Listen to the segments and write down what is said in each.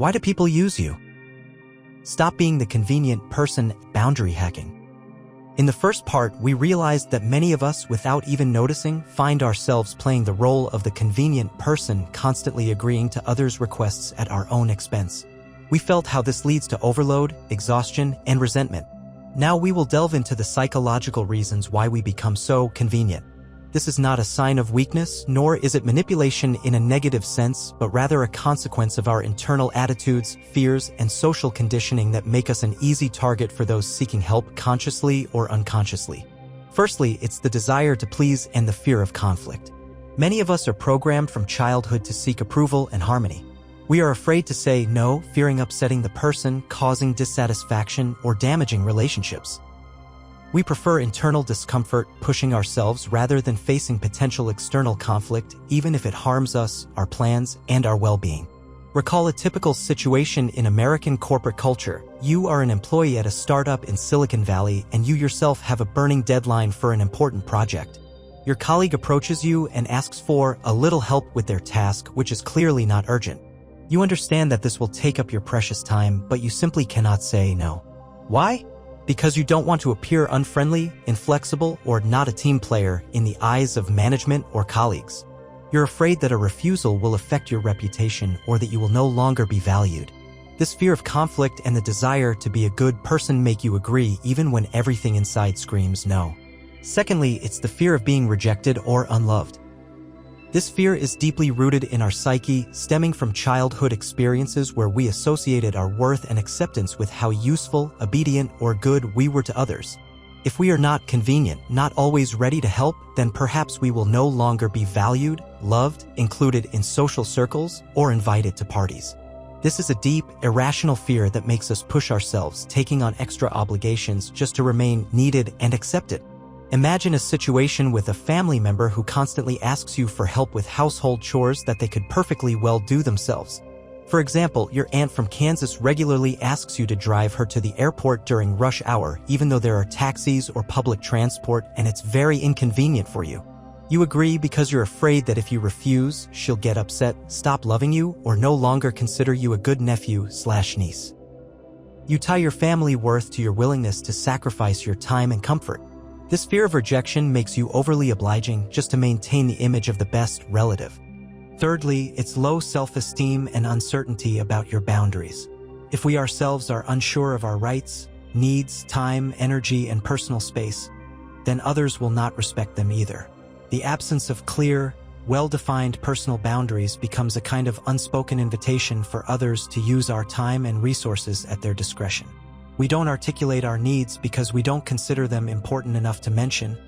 Why do people use you? Stop being the convenient person. Boundary hacking. In the first part, we realized that many of us, without even noticing, find ourselves playing the role of the convenient person, constantly agreeing to others' requests at our own expense. We felt how this leads to overload, exhaustion, and resentment. Now we will delve into the psychological reasons why we become so convenient. This is not a sign of weakness, nor is it manipulation in a negative sense, but rather a consequence of our internal attitudes, fears, and social conditioning that make us an easy target for those seeking help consciously or unconsciously. Firstly, it's the desire to please and the fear of conflict. Many of us are programmed from childhood to seek approval and harmony. We are afraid to say no, fearing upsetting the person, causing dissatisfaction, or damaging relationships. We prefer internal discomfort, pushing ourselves rather than facing potential external conflict, even if it harms us, our plans, and our well-being. Recall a typical situation in American corporate culture. You are an employee at a startup in Silicon Valley, and you yourself have a burning deadline for an important project. Your colleague approaches you and asks for a little help with their task, which is clearly not urgent. You understand that this will take up your precious time, but you simply cannot say no. Why? Because you don't want to appear unfriendly, inflexible, or not a team player in the eyes of management or colleagues. You're afraid that a refusal will affect your reputation or that you will no longer be valued. This fear of conflict and the desire to be a good person make you agree even when everything inside screams no. Secondly, it's the fear of being rejected or unloved. This fear is deeply rooted in our psyche, stemming from childhood experiences where we associated our worth and acceptance with how useful, obedient, or good we were to others. If we are not convenient, not always ready to help, then perhaps we will no longer be valued, loved, included in social circles, or invited to parties. This is a deep, irrational fear that makes us push ourselves, taking on extra obligations just to remain needed and accepted. Imagine a situation with a family member who constantly asks you for help with household chores that they could perfectly well do themselves. For example, your aunt from Kansas regularly asks you to drive her to the airport during rush hour, even though there are taxis or public transport and it's very inconvenient for you. You agree because you're afraid that if you refuse, she'll get upset, stop loving you, or no longer consider you a good nephew/niece. You tie your family worth to your willingness to sacrifice your time and comfort. This fear of rejection makes you overly obliging just to maintain the image of the best relative. Thirdly, it's low self-esteem and uncertainty about your boundaries. If we ourselves are unsure of our rights, needs, time, energy, and personal space, then others will not respect them either. The absence of clear, well-defined personal boundaries becomes a kind of unspoken invitation for others to use our time and resources at their discretion. We don't articulate our needs because we don't consider them important enough to mention,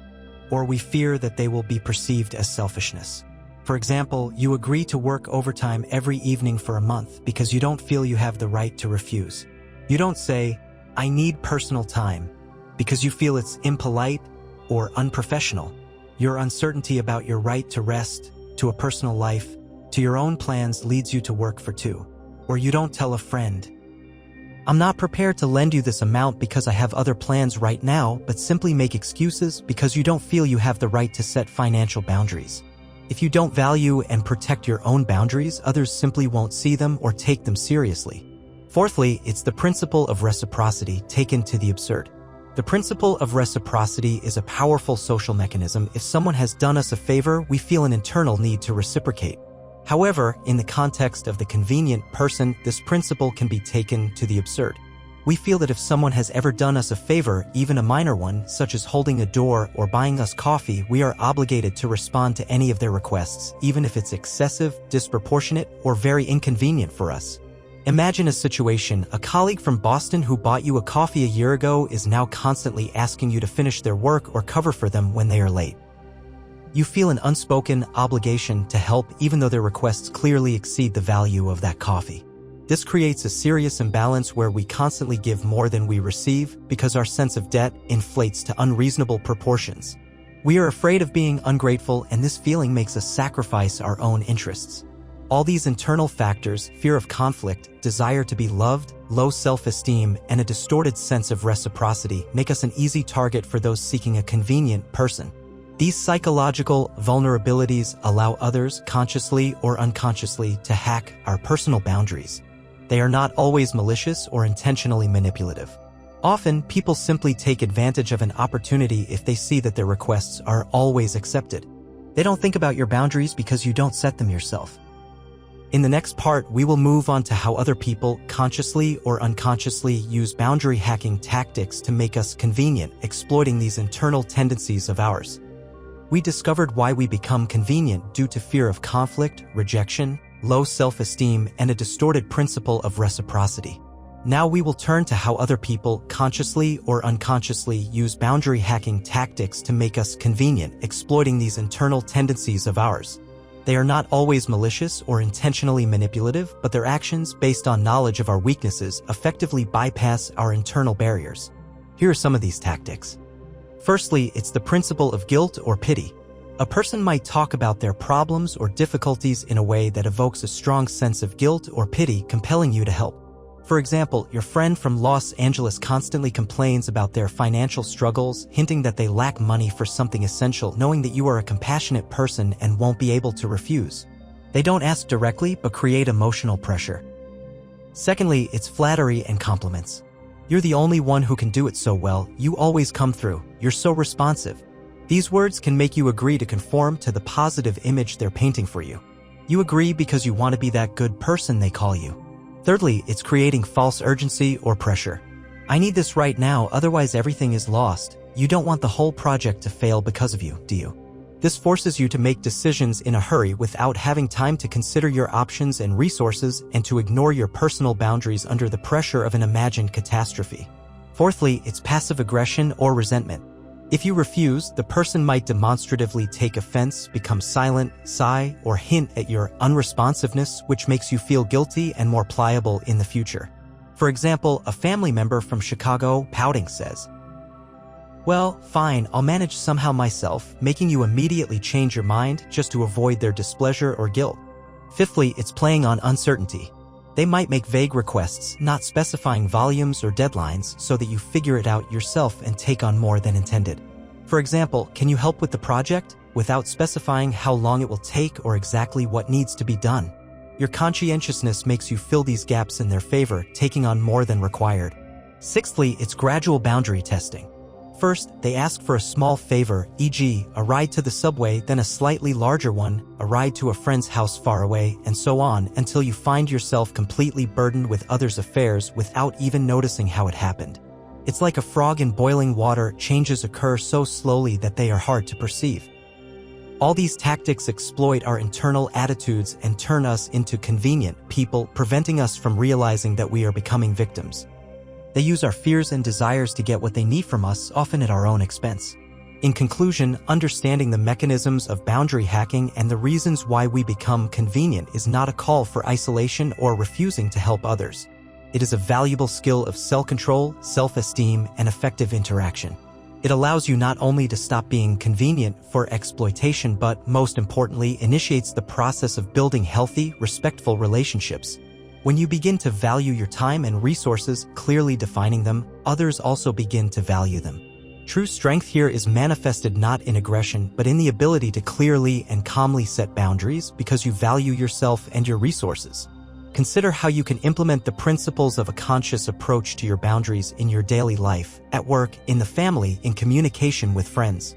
or we fear that they will be perceived as selfishness. For example, you agree to work overtime every evening for a month because you don't feel you have the right to refuse. You don't say, "I need personal time," because you feel it's impolite or unprofessional. Your uncertainty about your right to rest, to a personal life, to your own plans leads you to work for two. Or you don't tell a friend, "I'm not prepared to lend you this amount because I have other plans right now," but simply make excuses because you don't feel you have the right to set financial boundaries. If you don't value and protect your own boundaries, others simply won't see them or take them seriously. Fourthly, it's the principle of reciprocity taken to the absurd. The principle of reciprocity is a powerful social mechanism. If someone has done us a favor, we feel an internal need to reciprocate. However, in the context of the convenient person, this principle can be taken to the absurd. We feel that if someone has ever done us a favor, even a minor one, such as holding a door or buying us coffee, we are obligated to respond to any of their requests, even if it's excessive, disproportionate, or very inconvenient for us. Imagine a situation: a colleague from Boston who bought you a coffee a year ago is now constantly asking you to finish their work or cover for them when they are late. You feel an unspoken obligation to help even though their requests clearly exceed the value of that coffee. This creates a serious imbalance where we constantly give more than we receive because our sense of debt inflates to unreasonable proportions. We are afraid of being ungrateful, and this feeling makes us sacrifice our own interests. All these internal factors, fear of conflict, desire to be loved, low self-esteem, and a distorted sense of reciprocity, make us an easy target for those seeking a convenient person. These psychological vulnerabilities allow others, consciously or unconsciously, to hack our personal boundaries. They are not always malicious or intentionally manipulative. Often, people simply take advantage of an opportunity if they see that their requests are always accepted. They don't think about your boundaries because you don't set them yourself. In the next part, we will move on to how other people, consciously or unconsciously, use boundary hacking tactics to make us convenient, exploiting these internal tendencies of ours. We discovered why we become convenient due to fear of conflict, rejection, low self-esteem, and a distorted principle of reciprocity. Now we will turn to how other people, consciously or unconsciously, use boundary hacking tactics to make us convenient, exploiting these internal tendencies of ours. They are not always malicious or intentionally manipulative, but their actions, based on knowledge of our weaknesses, effectively bypass our internal barriers. Here are some of these tactics. Firstly, it's the principle of guilt or pity. A person might talk about their problems or difficulties in a way that evokes a strong sense of guilt or pity, compelling you to help. For example, your friend from Los Angeles constantly complains about their financial struggles, hinting that they lack money for something essential, knowing that you are a compassionate person and won't be able to refuse. They don't ask directly, but create emotional pressure. Secondly, it's flattery and compliments. You're the only one who can do it so well, you always come through, you're so responsive. These words can make you agree to conform to the positive image they're painting for you. You agree because you want to be that good person they call you. Thirdly, it's creating false urgency or pressure. I need this right now, otherwise everything is lost. You don't want the whole project to fail because of you, do you? This forces you to make decisions in a hurry without having time to consider your options and resources and to ignore your personal boundaries under the pressure of an imagined catastrophe. Fourthly, it's passive aggression or resentment. If you refuse, the person might demonstratively take offense, become silent, sigh, or hint at your unresponsiveness, which makes you feel guilty and more pliable in the future. For example, a family member from Chicago, pouting, says, "Well, fine, I'll manage somehow myself," making you immediately change your mind just to avoid their displeasure or guilt. Fifthly, it's playing on uncertainty. They might make vague requests, not specifying volumes or deadlines, so that you figure it out yourself and take on more than intended. For example, "Can you help with the project?" without specifying how long it will take or exactly what needs to be done. Your conscientiousness makes you fill these gaps in their favor, taking on more than required. Sixthly, it's gradual boundary testing. First, they ask for a small favor, e.g., a ride to the subway, then a slightly larger one, a ride to a friend's house far away, and so on, until you find yourself completely burdened with others' affairs without even noticing how it happened. It's like a frog in boiling water, changes occur so slowly that they are hard to perceive. All these tactics exploit our internal attitudes and turn us into convenient people, preventing us from realizing that we are becoming victims. They use our fears and desires to get what they need from us, often at our own expense. In conclusion, understanding the mechanisms of boundary hacking and the reasons why we become convenient is not a call for isolation or refusing to help others. It is a valuable skill of self-control, self-esteem, and effective interaction. It allows you not only to stop being convenient for exploitation, but, most importantly, initiates the process of building healthy, respectful relationships. When you begin to value your time and resources, clearly defining them, others also begin to value them. True strength here is manifested not in aggression, but in the ability to clearly and calmly set boundaries because you value yourself and your resources. Consider how you can implement the principles of a conscious approach to your boundaries in your daily life, at work, in the family, in communication with friends.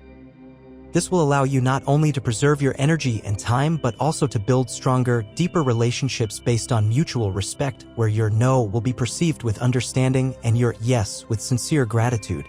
This will allow you not only to preserve your energy and time, but also to build stronger, deeper relationships based on mutual respect, where your no will be perceived with understanding and your yes with sincere gratitude.